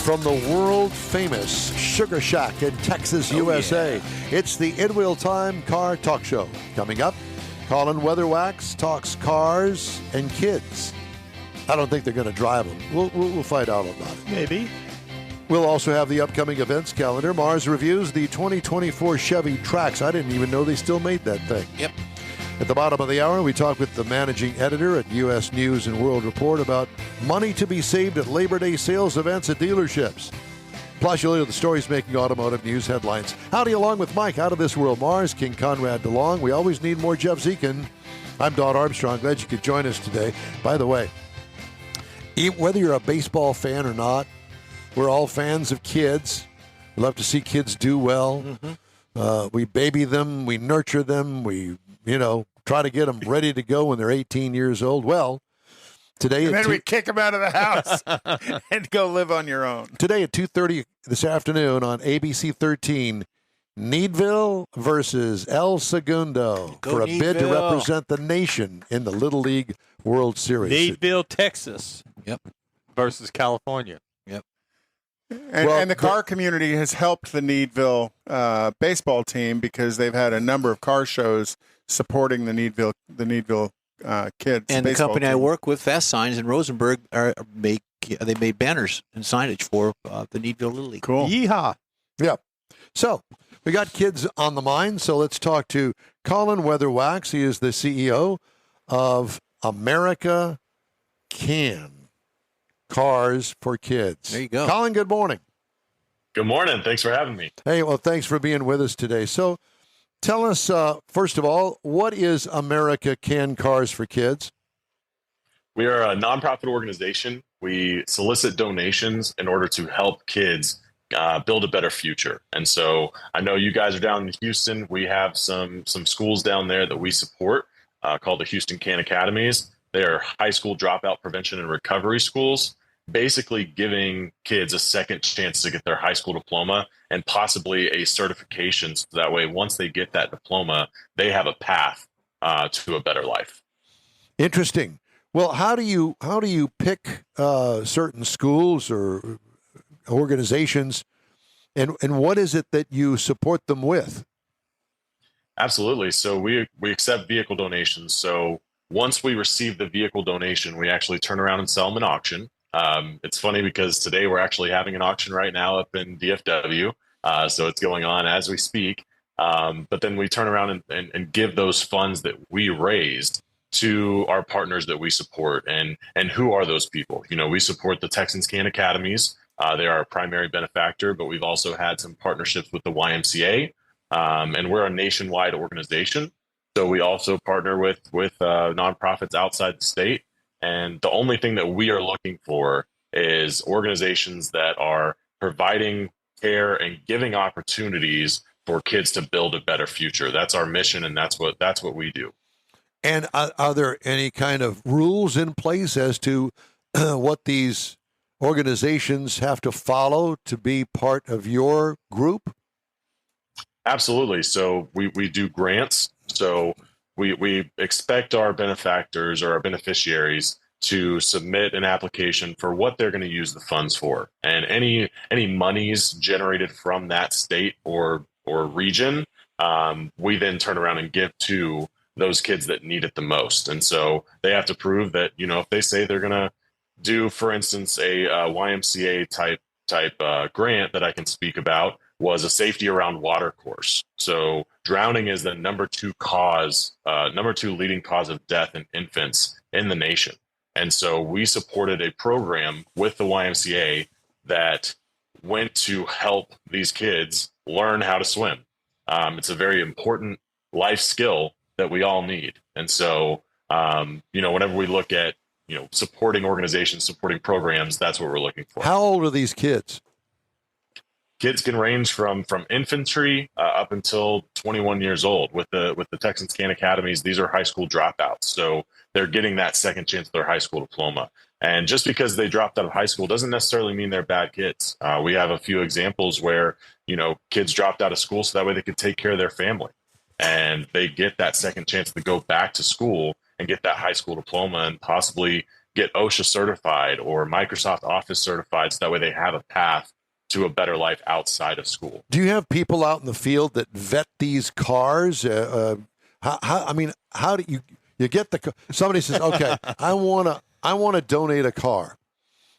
from the world-famous Sugar Shack in Texas, USA. Yeah. It's the In Wheel Time Car Talk Show. Coming up, Colin Weatherwax talks cars and kids. I don't think they're going to drive them. We'll find out about it. Maybe. We'll also have the upcoming events calendar. Mars reviews the 2024 Chevy Trax. I didn't even know they still made that thing. Yep. At the bottom of the hour, we talk with the managing editor at U.S. News and World Report about money to be saved at Labor Day sales events at dealerships. Plus, you'll hear the stories making automotive news headlines. Howdy, along with Mike, out of this world, Mars, King Conrad DeLong. We always need more Jeff Zekin. I'm Don Armstrong. Glad you could join us today. By the way, whether you're a baseball fan or not, we're all fans of kids. We love to see kids do well. Mm-hmm. We baby them. We nurture them. We try to get them ready to go when they're 18 years old. Well, today... And then we kick them out of the house and go live on your own. Today at 2:30 this afternoon on ABC 13, Needville versus El Segundo for a bid to represent the nation in the Little League World Series. Needville, Texas. Yep. Versus California. Yep. And the car community has helped the Needville baseball team because they've had a number of car shows supporting the Needville kids. And the company team. I work with, Fast Signs in Rosenberg, they made banners and signage for the Needville Little League. Cool. Yeehaw. Yeah. So we got kids on the mind. So let's talk to Colin Weatherwax. He is the CEO of America Can Cars for Kids. There you go. Colin, good morning. Good morning. Thanks for having me. Hey, well, thanks for being with us today. So tell us, first of all, what is America Can Cars for Kids? We are a nonprofit organization. We solicit donations in order to help kids build a better future. And so I know you guys are down in Houston. We have some schools down there that we support called the Houston Can Academies. They are high school dropout prevention and recovery schools, basically giving kids a second chance to get their high school diploma and possibly a certification. So that way, once they get that diploma, they have a path to a better life. Interesting. Well, how do you pick certain schools or organizations, and what is it that you support them with? Absolutely. So we accept vehicle donations. So once we receive the vehicle donation, we actually turn around and sell them in auction. It's funny because today we're actually having an auction right now up in DFW. So it's going on as we speak. But then we turn around and give those funds that we raised to our partners that we support. And who are those people? We support the Texans Can Academies. They are our primary benefactor, but we've also had some partnerships with the YMCA. And we're a nationwide organization. So we also partner with nonprofits outside the state. And the only thing that we are looking for is organizations that are providing care and giving opportunities for kids to build a better future. That's our mission, and that's what we do. And are there any kind of rules in place as to what these organizations have to follow to be part of your group? Absolutely. So we do grants. So we expect our benefactors or our beneficiaries to submit an application for what they're going to use the funds for. And any monies generated from that state or region, we then turn around and give to those kids that need it the most. And so they have to prove that, if they say they're going to do, for instance, a YMCA type grant that I can speak about, was a safety around water course. So drowning is the number two leading cause of death in infants in the nation. And so we supported a program with the YMCA that went to help these kids learn how to swim. It's a very important life skill that we all need. And so, whenever we look at, supporting organizations, supporting programs, that's what we're looking for. How old are these kids? Kids can range from infantry up until 21 years old. With the Texans Can Academies, these are high school dropouts, so they're getting that second chance at their high school diploma. And just because they dropped out of high school doesn't necessarily mean they're bad kids. We have a few examples where kids dropped out of school so that way they could take care of their family, and they get that second chance to go back to school and get that high school diploma and possibly get OSHA certified or Microsoft Office certified, so that way they have a path to a better life outside of school. Do you have people out in the field that vet these cars? How do you get somebody says, okay, I want to donate a car.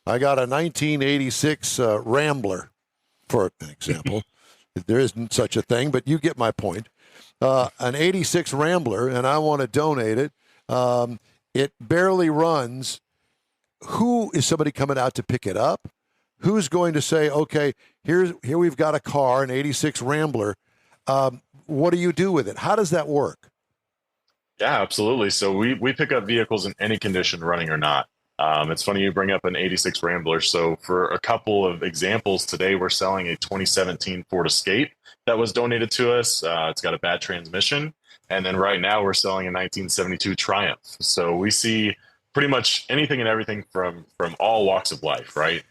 I got a 1986 Rambler, for an example. There isn't such a thing, but you get my point. An 86 Rambler, and I want to donate it. It barely runs. Who is somebody coming out to pick it up? Who's going to say, okay, here we've got a car, an 86 Rambler. What do you do with it? How does that work? Yeah, absolutely. So we pick up vehicles in any condition, running or not. It's funny you bring up an 86 Rambler. So for a couple of examples today, we're selling a 2017 Ford Escape that was donated to us. It's got a bad transmission. And then right now we're selling a 1972 Triumph. So we see pretty much anything and everything from all walks of life, right?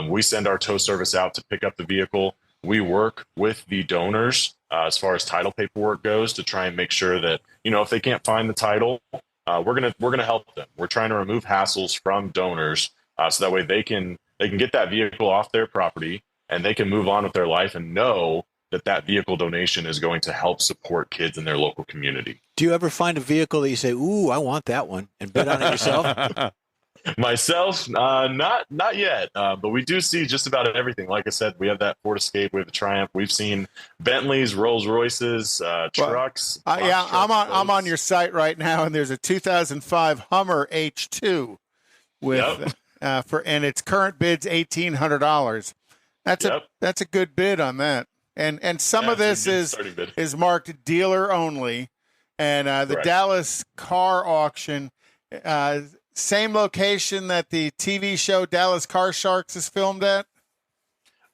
We send our tow service out to pick up the vehicle. We work with the donors as far as title paperwork goes to try and make sure that, if they can't find the title, we're gonna help them. We're trying to remove hassles from donors so that way they can get that vehicle off their property and they can move on with their life and know that vehicle donation is going to help support kids in their local community. Do you ever find a vehicle that you say, "Ooh, I want that one," and bid on it yourself? Myself, not yet, but we do see just about everything. Like I said, we have that Ford Escape, we have the Triumph, we've seen Bentleys, Rolls Royces, trucks. I'm on your site right now, and there's a 2005 Hummer H2 with and its current bid's $1,800. That's a good bid on that, and some of this is marked dealer only, and the Dallas car auction. Same location that the TV show Dallas Car Sharks is filmed at?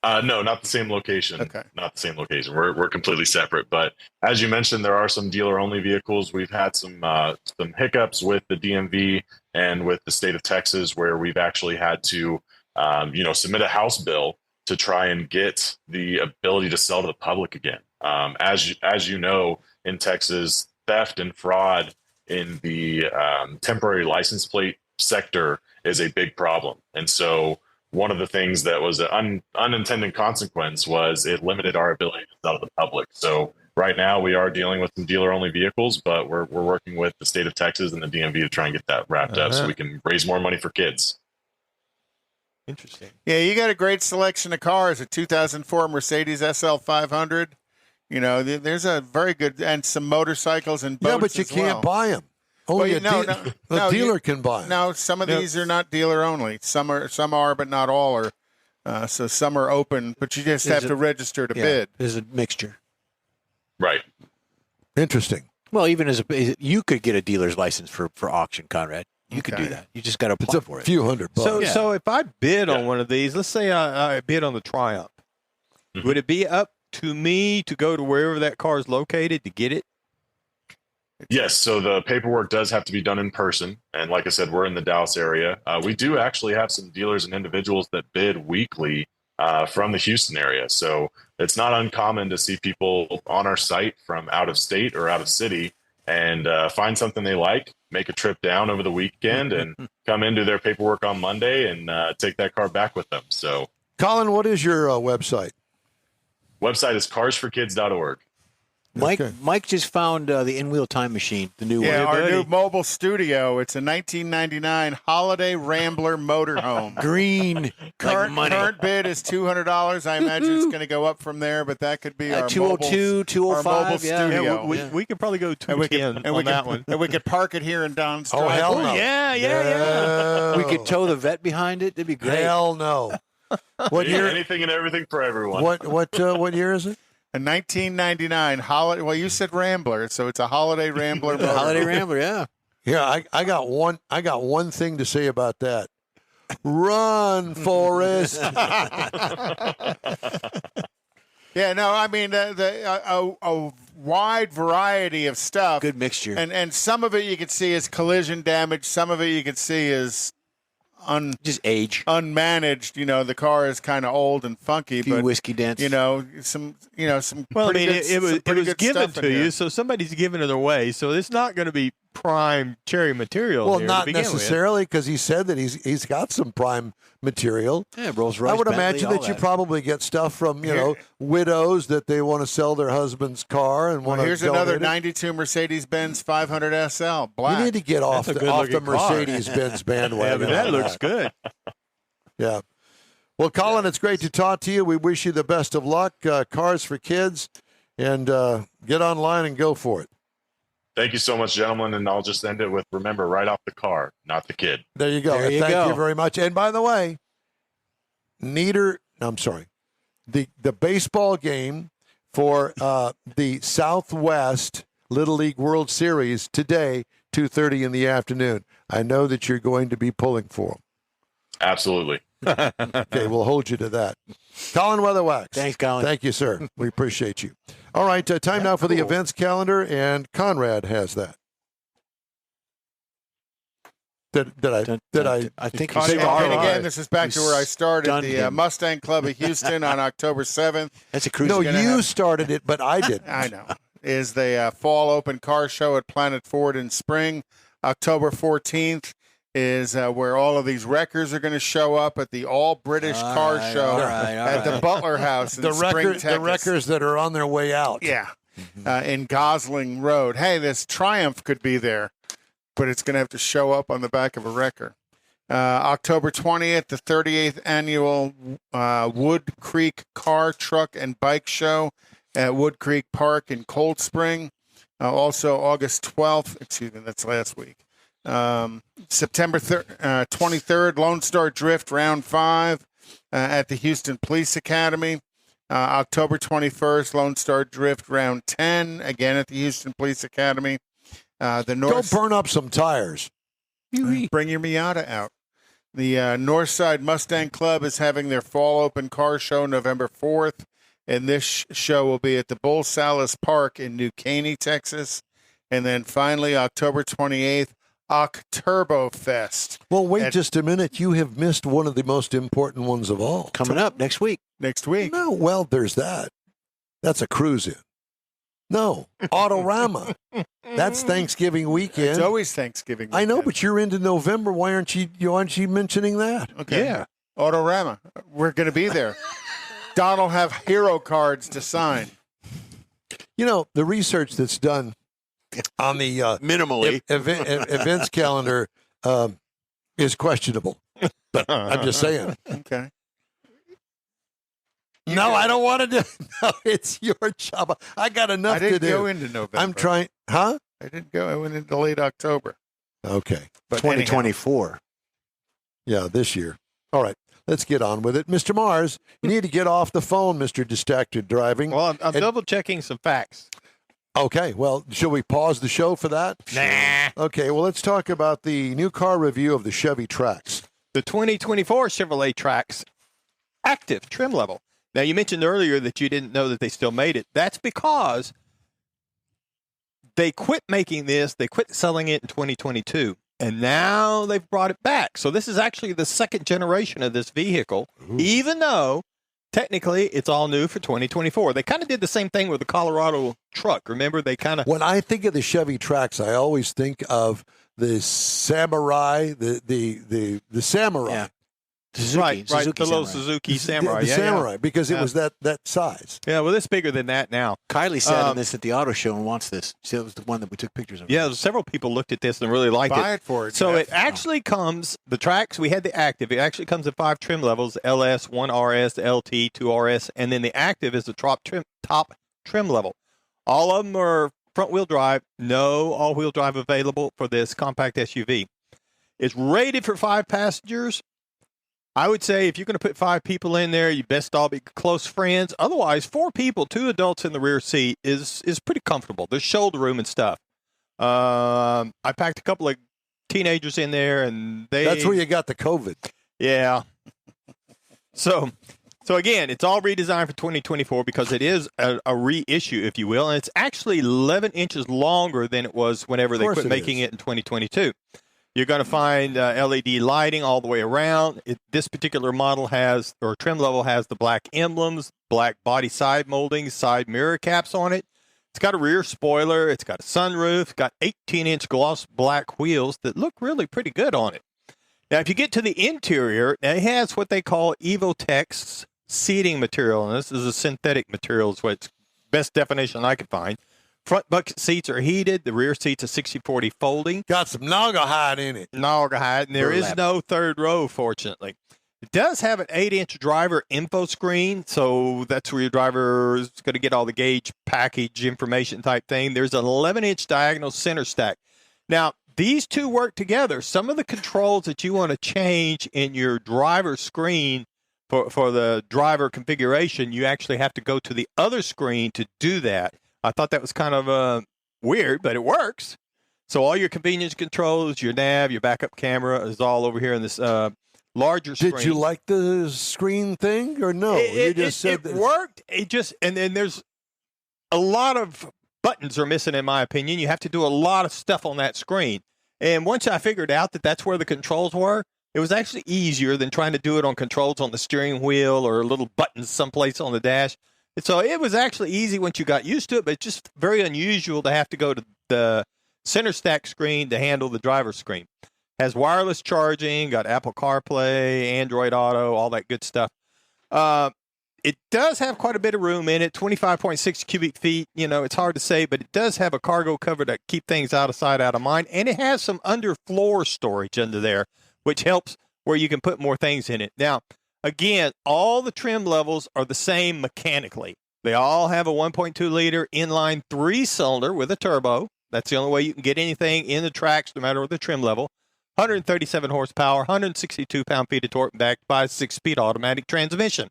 No, not the same location. Okay. Not the same location. We're completely separate. But as you mentioned, there are some dealer-only vehicles. We've had some hiccups with the DMV and with the state of Texas, where we've actually had to, submit a House bill to try and get the ability to sell to the public again. As you know, in Texas, theft and fraud in the temporary license plate sector is a big problem. And so one of the things that was an unintended consequence was it limited our ability to sell to the public. So right now we are dealing with some dealer-only vehicles, but we're working with the state of Texas and the DMV to try and get that wrapped up so we can raise more money for kids. Interesting. Yeah, you got a great selection of cars. A 2004 Mercedes SL 500. There's a very good, and some motorcycles and boats. Yeah, but you can't buy them. Only a dealer can buy them. No, some of these are not dealer only. Some are, but not all are. So some are open, but you just have to register to bid. There's a mixture. Right. Interesting. Well, even you could get a dealer's license for auction, Conrad. You could do that. You just got to apply for it. It's a few $100. So if I bid on one of these, let's say I bid on the Triumph, would it be up to me to go to wherever that car is located to get it? Yes, so the paperwork does have to be done in person. And like I said, we're in the Dallas area. We do actually have some dealers and individuals that bid weekly from the Houston area. So it's not uncommon to see people on our site from out of state or out of city and find something they like, make a trip down over the weekend and come in, do their paperwork on Monday and take that car back with them. So, Colin, what is your website? Website is carsforkids.org. Mike just found the in-wheel time machine, the new one. Yeah, our new mobile studio. It's a 1999 Holiday Rambler motorhome. Green. Current bid is $200. I imagine it's going to go up from there, but that could be our 202, 205. Our mobile studio. We could probably go 210 on that one. And we could park it here in Don's driveway. Hell no. Yeah. We could tow the vet behind it. That'd be great. Hell no. What year? Anything and everything for everyone. What year is it? A 1999 holiday. Well, you said Rambler, so it's a Holiday Rambler. Holiday Rambler, yeah. Yeah, I got one thing to say about that. Run, Forrest. Yeah, no, I mean a wide variety of stuff. Good mixture. And some of it you could see is collision damage. Some of it you could see is just age, unmanaged. The car is kind of old and funky, but whiskey dents. Some. Well, pretty it was good given stuff to in you, here. so somebody's giving it away. So it's not going to be prime cherry material. Well, here not to begin necessarily, because he said that he's got some prime material. Yeah, Rolls Royce. I would Bentley, imagine all that you probably get stuff from widows that they want to sell their husband's car and want to. Here's another '92 Mercedes-Benz 500 SL black. You need to get off That's a the good-looking car. Mercedes-Benz bandwagon. with. That looks good. Yeah. Well, Colin, it's great to talk to you. We wish you the best of luck. Cars for kids, and get online and go for it. Thank you so much, gentlemen. And I'll just end it with, remember, right off the car, not the kid. There you go. There you Thank go. you very much. And by the way, the baseball game for the Southwest Little League World Series today, 2:30 in the afternoon. I know that you're going to be pulling for them. Absolutely. Okay, we'll hold you to that. Colin Weatherwax. Thanks, Colin. Thank you, sir. We appreciate you. All right, time now for the events calendar, and Conrad has that. Did I? I think Caught you it said all And right. again, this is back to where I started. Stunned The him. Mustang Club of Houston on October 7th. That's a cruise. No, gonna you have- started it, but I didn't. I know. Is the fall open car show at Planet Ford in spring. October 14th is where all of these wreckers are going to show up at the All British All Car right, Show all right, all at the right. Butler House in Spring, Texas. The wreckers that are on their way out. Yeah. In Gosling Road. Hey, this Triumph could be there, but it's going to have to show up on the back of a wrecker. October 20th, the 38th annual Wood Creek Car, Truck, and Bike Show at Wood Creek Park in Cold Spring. Also, August 12th, excuse me, that's last week. September 23rd, Lone Star Drift Round 5 at the Houston Police Academy. October 21st, Lone Star Drift Round 10, again at the Houston Police Academy. The Go North burn up some tires. Bring your Miata out. The Northside Mustang Club is having their fall open car show November 4th, and this show will be at the Bull Salas Park in New Caney, Texas. And then finally, October 28th, Octurbo Fest. Well, wait just a minute. You have missed one of the most important ones of all. Coming up next week. Next week. No, well, there's that. That's a cruise in. No, Autorama. That's Thanksgiving weekend. It's always Thanksgiving I know, weekend. but you're into November. Why aren't you mentioning that? Okay. Yeah. Autorama. We're going to be there. Don will have hero cards to sign. You know, the research that's done on the Minimally. events calendar is questionable. But I'm just saying. Okay. No, I don't want to do. No, it's your job. I got enough I to didn't do. go into November. I'm trying. Huh? I didn't go. I went into late October. Okay. But anyhow. 2024. Yeah, this year. All right. Let's get on with it. Mr. Mars, you need to get off the phone, Mr. Distracted Driving. Well, I'm double checking some facts. Okay. Well, shall we pause the show for that? Nah. Okay. Well, let's talk about the new car review of the Chevy Trax. The 2024 Chevrolet Trax active trim level. Now, you mentioned earlier that you didn't know that they still made it. That's because they quit making this. They quit selling it in 2022, and now they've brought it back. So this is actually the second generation of this vehicle, even though technically it's all new for 2024. They kind of did the same thing with the Colorado truck. Remember, they kind of... When I think of the Chevy Trax, I always think of the Samurai, the Samurai. Yeah. Suzuki. Right, Suzuki the little Samurai. Suzuki Samurai. The yeah, Samurai, because it Yeah. was that size. Yeah, well, it's bigger than that now. Kylie sat in this at the auto show and wants this. See, that was the one that we took pictures of. Yeah, several people looked at this and really liked Buy it for it. So Jeff. it actually comes, the Trax, we had the active. It actually comes in 5 trim levels, LS, 1RS, LT, 2RS, and then the active is the top trim level. All of them are front-wheel drive, no all-wheel drive available for this compact SUV. It's rated for 5 passengers. I would say if you're going to put 5 people in there, you best all be close friends. Otherwise, 4 people, 2 adults in the rear seat is pretty comfortable. There's shoulder room and stuff. I packed a couple of teenagers in there, and That's where you got the COVID. Yeah. So again, it's all redesigned for 2024 because it is a reissue, if you will, and it's actually 11 inches longer than it was whenever they course quit it making is. it in 2022. You're going to find LED lighting all the way around. This particular model has, or trim level has, the black emblems, black body side moldings, side mirror caps on it. It's got a rear spoiler. It's got a sunroof. Got 18-inch gloss black wheels that look really pretty good on it. Now, if you get to the interior, it has what they call Evotex seating material, and this is a synthetic material. Is what's best definition I could find. Front bucket seats are heated. The rear seats are 60/40 folding. Got some naugahyde in it. Naugahyde, and there is no third row, fortunately. It does have an 8-inch driver info screen, so that's where your driver is going to get all the gauge package information type thing. There's an 11-inch diagonal center stack. Now, these two work together. Some of the controls that you want to change in your driver screen for the driver configuration, you actually have to go to the other screen to do that. I thought that was kind of weird, but it works. So all your convenience controls, your nav, your backup camera is all over here in this larger screen. Did you like the screen thing or no? You just said it worked. And then there's a lot of buttons are missing, in my opinion. You have to do a lot of stuff on that screen. And once I figured out that that's where the controls were, it was actually easier than trying to do it on controls on the steering wheel or little buttons someplace on the dash. And so it was actually easy once you got used to it, but it's just very unusual to have to go to the center stack screen to handle the driver's screen. Has wireless charging, got Apple CarPlay, Android Auto, all that good stuff. It does have quite a bit of room in it, 25.6 cubic feet. You know, it's hard to say, but it does have a cargo cover to keep things out of sight, out of mind. And it has some underfloor storage under there, which helps where you can put more things in it. Now, again, all the trim levels are the same mechanically. They all have a 1.2-liter inline 3-cylinder with a turbo. That's the only way you can get anything in the tracks, no matter what the trim level. 137 horsepower, 162 pound-feet of torque, backed by a 6-speed automatic transmission.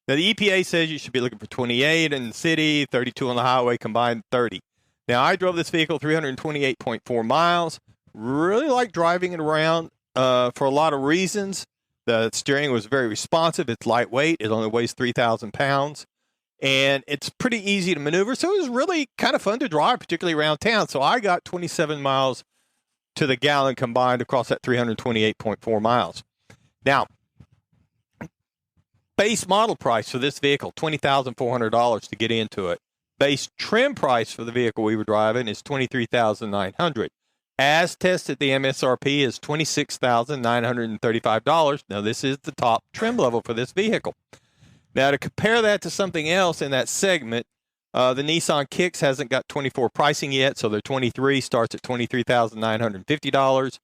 Now, the EPA says you should be looking for 28 in the city, 32 on the highway, combined 30. Now, I drove this vehicle 328.4 miles. Really like driving it around for a lot of reasons. The steering was very responsive. It's lightweight. It only weighs 3,000 pounds. And it's pretty easy to maneuver. So it was really kind of fun to drive, particularly around town. So I got 27 miles to the gallon combined across that 328.4 miles. Now, base model price for this vehicle, $20,400 to get into it. Base trim price for the vehicle we were driving is $23,900. As tested, the MSRP is $26,935. Now, this is the top trim level for this vehicle. Now, to compare that to something else in that segment, the Nissan Kicks hasn't got 24 pricing yet, so their 23 starts at $23,950.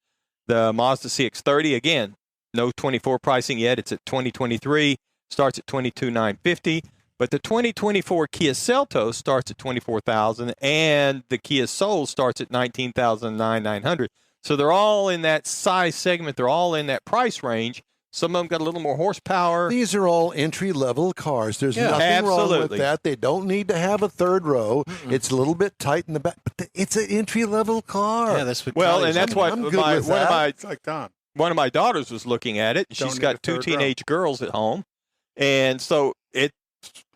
The Mazda CX-30, again, no 24 pricing yet. It's at 2023, starts at $22,950. But the 2024 Kia Seltos starts at $24,000, and the Kia Soul starts at $19,900. So they're all in that size segment. They're all in that price range. Some of them got a little more horsepower. These are all entry-level cars. There's nothing wrong with that. They don't need to have a third row. Mm-mm. It's a little bit tight in the back, but it's an entry-level car. Yeah, that's what. Well, and that's what one of my daughters was looking at it. She's got 2 teenage girls at home, and so it's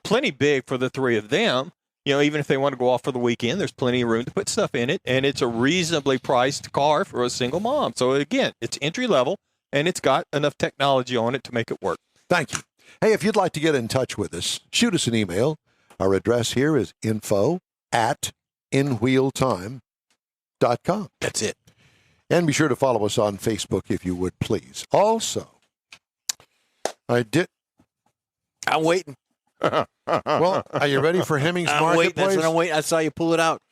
plenty big for the 3 of them. You know, even if they want to go off for the weekend, there's plenty of room to put stuff in it, and it's a reasonably priced car for a single mom. So again, it's entry-level. And it's got enough technology on it to make it work. Thank you. Hey, if you'd like to get in touch with us, shoot us an email. Our address here is info@inwheeltime.com. That's it. And be sure to follow us on Facebook if you would, please. Also, I'm waiting. Well, are you ready for Hemmings I'm Marketplace? waiting. That's what I'm waiting. I saw you pull it out.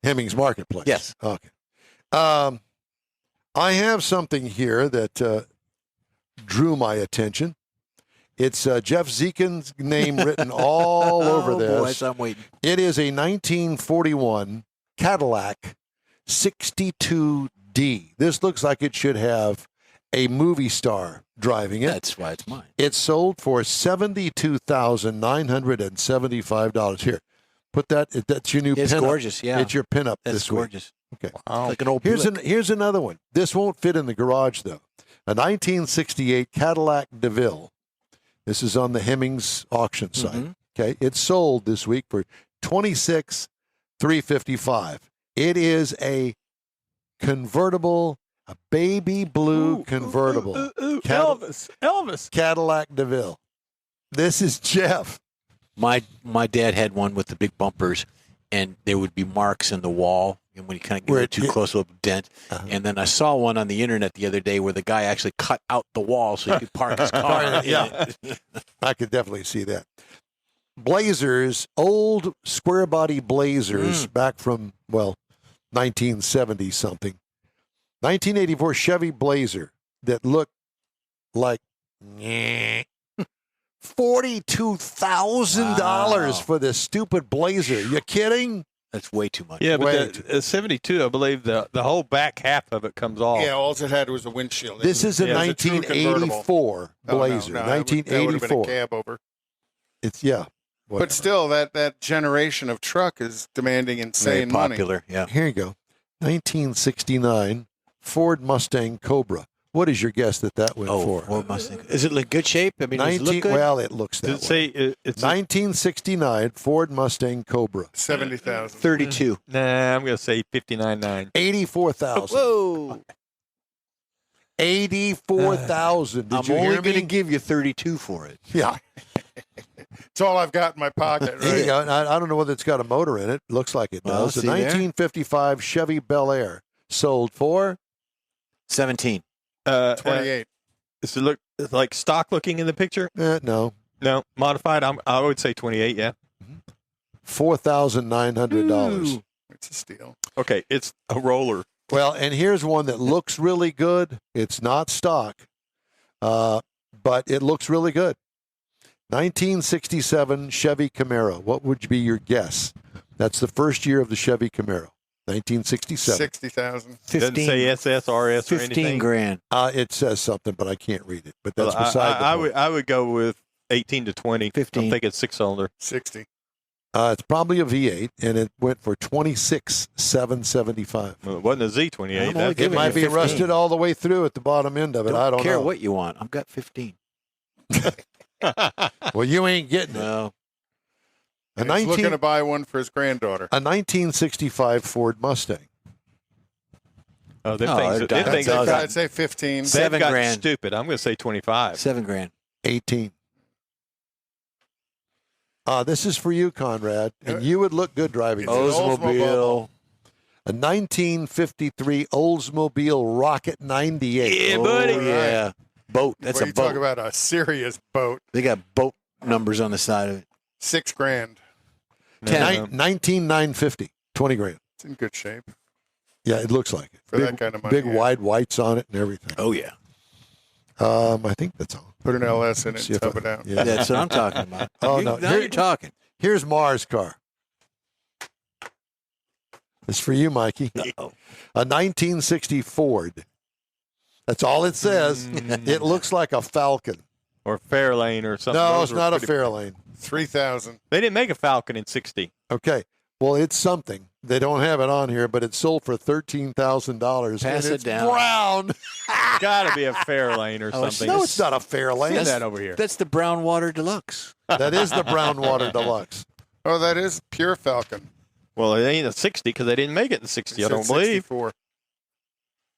Hemmings Marketplace. Yes. Okay. I have something here that drew my attention. It's Jeff Zekin's name written all over this. Boy, so I'm waiting. It is a 1941 Cadillac 62D. This looks like it should have a movie star driving it. That's why it's mine. It's sold for $72,975. Here, put that. That's your new pinup. It's gorgeous, yeah. It's your pinup That's this week. gorgeous. Okay. Wow. Like an old Here's another one. This won't fit in the garage, though. A 1968 Cadillac DeVille. This is on the Hemmings auction site. Mm-hmm. Okay. It's sold this week for $26,355. It is a convertible, a baby blue convertible. Elvis. Cadillac DeVille. This is Jeff. My dad had one with the big bumpers, and there would be marks in the wall, and when you kind of get too close, a little dent. And then I saw one on the internet the other day where the guy actually cut out the wall so he could park his car. Yeah, I could definitely see that. Blazers, old square body Blazers back from, 1970 something. 1984 Chevy Blazer that looked like $42,000 for this stupid Blazer. You kidding? That's way too much. Yeah, but the 72, I believe the whole back half of it comes off. Yeah, all it had was a windshield. This is a it was 1984 Blazer. No, 1984. That would have been a cab over. It's whatever. But still, that generation of truck is demanding insane Very money. popular, yeah. Here you go. 1969 Ford Mustang Cobra. What is your guess that went for? Ford Mustang. Is it in good shape? I mean, does it look good? Well, it looks that way. It's 1969 Ford Mustang Cobra. 70,000. 32. Nah, I'm going to say 59.9. 84,000. Whoa. 84,000. Did I'm you only hear going to me? give you 32 for it. Yeah. It's all I've got in my pocket, There you right? go. And I don't know whether it's got a motor in it. Looks like it Well, does. A see there? 1955 Chevy Bel Air sold for 17. 28. Does it look like stock looking in the picture? no, No, modified. I would say 28. Yeah. $4,900. It's a steal. Okay, it's a roller. Well, and here's one that looks really good. It's not stock, but it looks really good. 1967 Chevy Camaro. What would be your guess? That's the first year of the Chevy Camaro. 1967. 60,000. Doesn't say SS, RS, or 15 anything. grand. It says something, but I can't read it. But that's Well, beside the point. I would go with 18 to 20. 15. I'm thinking 6-cylinder. 60. It's probably a V8, and it went for $26,775. Well, it wasn't a Z28. I'm only That's It giving might you be 15. rusted all the way through at the bottom end of it. I don't care know. what you want. I've got 15. Well, you ain't getting it. No. A, He's 19, looking to buy one for his granddaughter. a 1965 Ford Mustang. Oh, them Oh, things, they're them done. things I'd have say- got, I'd say 15. they've 7 got grand. stupid. I'm going to say 25. 7 grand. 18. This is for you, Conrad, and you would look good driving It's this. an Oldsmobile. A 1953 Oldsmobile Rocket 98. Yeah, buddy. Oh, yeah. Boat. That's Well, a you boat. talk about a serious boat. They got boat numbers on the side of it. $6 grand. 19,950. 20 grand. It's in good shape Yeah, it looks like it. for big, that kind of money. big yeah. wide whites on it and everything. Oh, yeah. I think that's all. Put an LS in it See and if tub it out. Yeah. That's what I'm talking about. Oh, no. Now you're talking. Here's Mars' car. It's for you, Mikey. Uh-oh. A 1960 Ford. That's all it says. It looks like a Falcon. Or Fairlane or something. No, Those it's were not a pretty- Fairlane. 3,000. They didn't make a Falcon in 60. Okay. Well, it's something. They don't have it on here, but it sold for $13,000. Pass and it it's down. brown. Got to be a Fairlane or Oh, it's- something. No, it's not a Fairlane. Send that over here. That's the Brown Water Deluxe. That is the Brown Water Deluxe. Oh, that is pure Falcon. Well, it ain't a 60 because they didn't make it in 60, It I don't said believe. 64.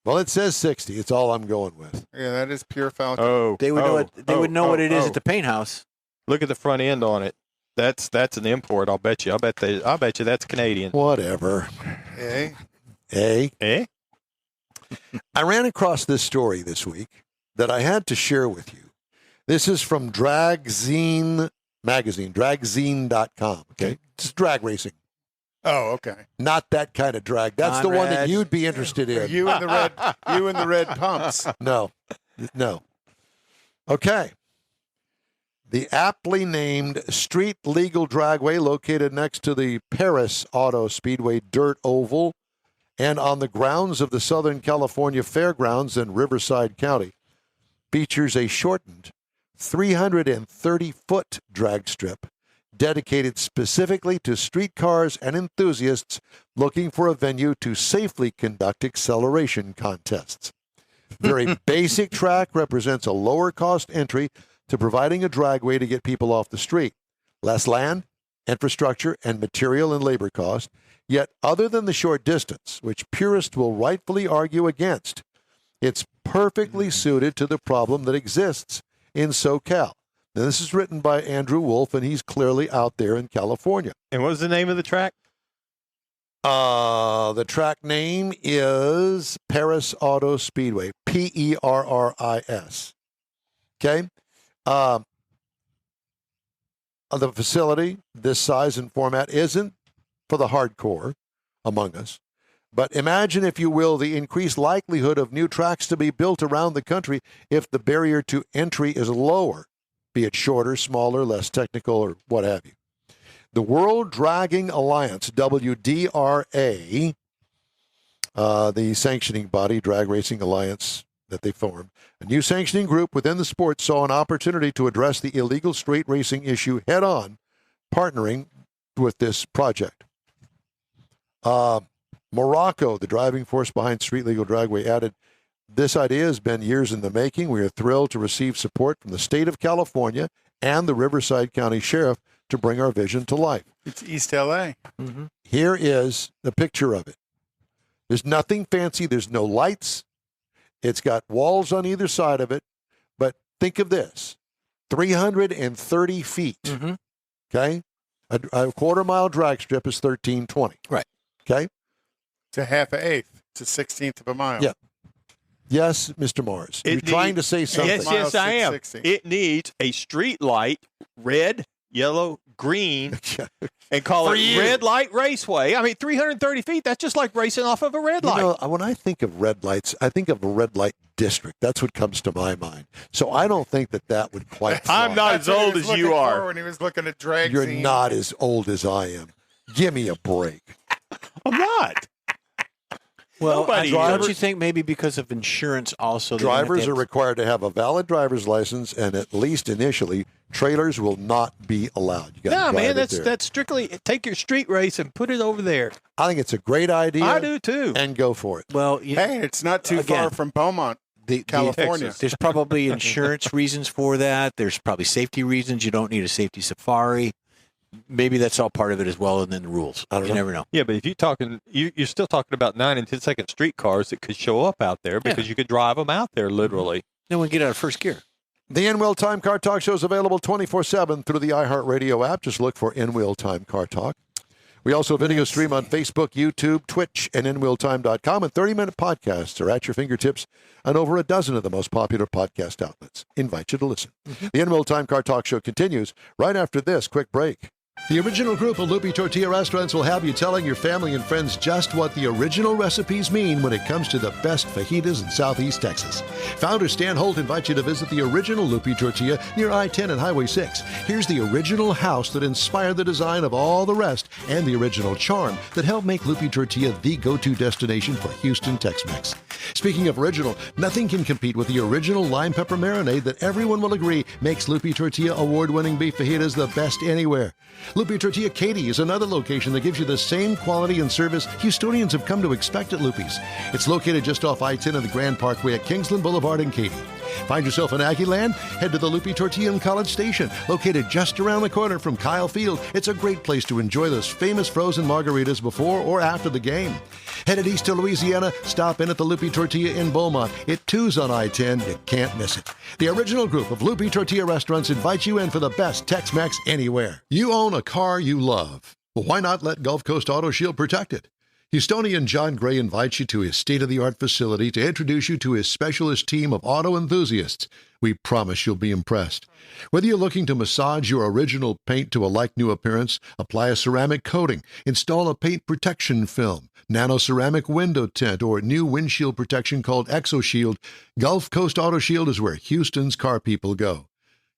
Well, it says 60. It's all I'm going with. Yeah, that is pure Falcon. Oh, They would know what they would know what it is oh. at the paint house. Look at the front end on it. That's an import. I'll bet you. I'll bet you that's Canadian. Whatever. Eh? Eh? Eh? I ran across this story this week that I had to share with you. This is from Dragzine magazine, dragzine.com. Okay. It's drag racing. Oh, okay. Not that kind of drag. That's the one that Conrad. you'd be interested in. You and the red pumps. No. Okay. The aptly named street legal dragway located next to the Paris Auto Speedway Dirt Oval and on the grounds of the Southern California Fairgrounds in Riverside County features a shortened 330-foot drag strip dedicated specifically to streetcars and enthusiasts looking for a venue to safely conduct acceleration contests. Very basic track represents a lower cost entry to providing a dragway to get people off the street. Less land, infrastructure, and material and labor cost. Yet, other than the short distance, which purists will rightfully argue against, it's perfectly suited to the problem that exists in SoCal. Now, this is written by Andrew Wolf, and he's clearly out there in California. And what was the name of the track? The track name is Paris Auto Speedway, Perris. Okay? The facility, this size and format, isn't for the hardcore among us. But imagine, if you will, the increased likelihood of new tracks to be built around the country if the barrier to entry is lower, be it shorter, smaller, less technical, or what have you. The World Dragging Alliance, WDRA, the sanctioning body, Drag Racing Alliance that they formed, a new sanctioning group within the sport, saw an opportunity to address the illegal straight racing issue head-on, partnering with this project. Morocco, the driving force behind Street Legal Dragway, added, "This idea has been years in the making. We are thrilled to receive support from the state of California and the Riverside County Sheriff to bring our vision to life." It's East LA. Mm-hmm. Here is the picture of it. There's nothing fancy. There's no lights. It's got walls on either side of it. But think of this, 330 feet. Mm-hmm. Okay? A quarter-mile drag strip is 1320. Right. Okay? It's a half an eighth. It's a 16th of a mile. Yeah. Yes, Mr. Morris. You're trying to say something. Yes, I am. It needs a street light, red, yellow, green, and call it Red Light Raceway. I mean, 330 feet, that's just like racing off of a red light. You know, when I think of red lights, I think of a red light district. That's what comes to my mind. So I don't think that would quite fly. I'm not as old as you are. When he was looking at drag You're scene. not as old as I am. Give me a break. I'm not. Well, Nobody don't you think maybe because of insurance also? Drivers are required to have a valid driver's license, and at least initially, trailers will not be allowed. You No, man, that's strictly take your street race and put it over there. I think it's a great idea. I do too. And go for it. Well, hey, it's not too far from Beaumont, California. There's probably insurance reasons for that. There's probably safety reasons. You don't need a safety safari. Maybe that's all part of it as well, and then the rules. You never know. Yeah, but if you're still talking about 9 and 10-second street cars that could show up out there because you could drive them out there literally. Then we get out of first gear. The In-Wheel Time Car Talk Show is available 24/7 through the iHeartRadio app. Just look for In-Wheel Time Car Talk. We also video stream on Facebook, YouTube, Twitch, and InWheelTime.com, and 30-minute podcasts are at your fingertips on over a dozen of the most popular podcast outlets. Invite you to listen. The In-Wheel Time Car Talk Show continues right after this quick break. The original group of Lupi Tortilla restaurants will have you telling your family and friends just what the original recipes mean when it comes to the best fajitas in Southeast Texas. Founder Stan Holt invites you to visit the original Lupi Tortilla near I-10 and Highway 6. Here's the original house that inspired the design of all the rest and the original charm that helped make Lupi Tortilla the go-to destination for Houston Tex-Mex. Speaking of original, nothing can compete with the original lime pepper marinade that everyone will agree makes Lupi Tortilla award-winning beef fajitas the best anywhere. Lupi Tortilla Katy is another location that gives you the same quality and service Houstonians have come to expect at Lupi's. It's located just off I-10 and the Grand Parkway at Kingsland Boulevard in Katy. Find yourself in Aggieland? Head to the Lupi Tortilla in College Station, located just around the corner from Kyle Field. It's a great place to enjoy those famous frozen margaritas before or after the game. Headed east to Louisiana, stop in at the Lupi Tortilla in Beaumont. It too's on I-10. You can't miss it. The original group of Lupi Tortilla restaurants invites you in for the best Tex-Mex anywhere. You own a car you love. Well, why not let Gulf Coast Auto Shield protect it? Houstonian John Gray invites you to his state-of-the-art facility to introduce you to his specialist team of auto enthusiasts. We promise you'll be impressed. Whether you're looking to massage your original paint to a like-new appearance, apply a ceramic coating, install a paint protection film, nano-ceramic window tint, or new windshield protection called ExoShield, Gulf Coast Auto Shield is where Houston's car people go.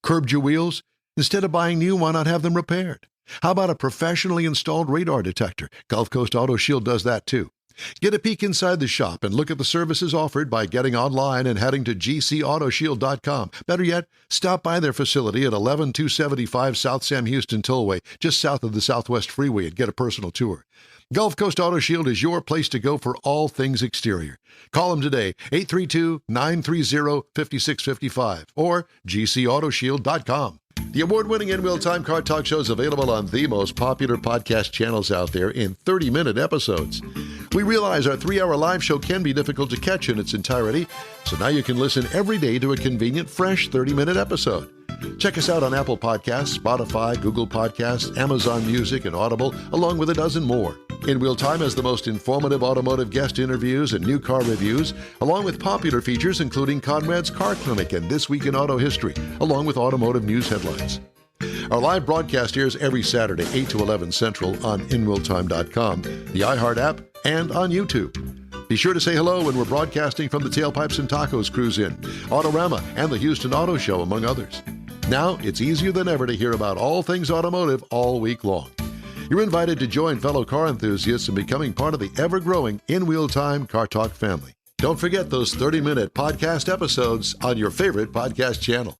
Curbed your wheels? Instead of buying new, why not have them repaired? How about a professionally installed radar detector? Gulf Coast Auto Shield does that too. Get a peek inside the shop and look at the services offered by getting online and heading to gcautoshield.com. Better yet, stop by their facility at 11275 South Sam Houston Tollway, just south of the Southwest Freeway, and get a personal tour. Gulf Coast Auto Shield is your place to go for all things exterior. Call them today, 832-930-5655 or gcautoshield.com. The award-winning In-Wheel Time Car Talk Show is available on the most popular podcast channels out there in 30-minute episodes. We realize our 3-hour live show can be difficult to catch in its entirety, so now you can listen every day to a convenient, fresh 30-minute episode. Check us out on Apple Podcasts, Spotify, Google Podcasts, Amazon Music, and Audible, along with a dozen more. In Real Time has the most informative automotive guest interviews and new car reviews, along with popular features including Conrad's Car Clinic and This Week in Auto History, along with automotive news headlines. Our live broadcast airs every Saturday, 8 to 11 Central on InRealTime.com, the iHeart app, and on YouTube. Be sure to say hello when we're broadcasting from the Tailpipes and Tacos Cruise Inn, Autorama, and the Houston Auto Show, among others. Now, it's easier than ever to hear about all things automotive all week long. You're invited to join fellow car enthusiasts in becoming part of the ever-growing In Real Time Car Talk family. Don't forget those 30-minute podcast episodes on your favorite podcast channel.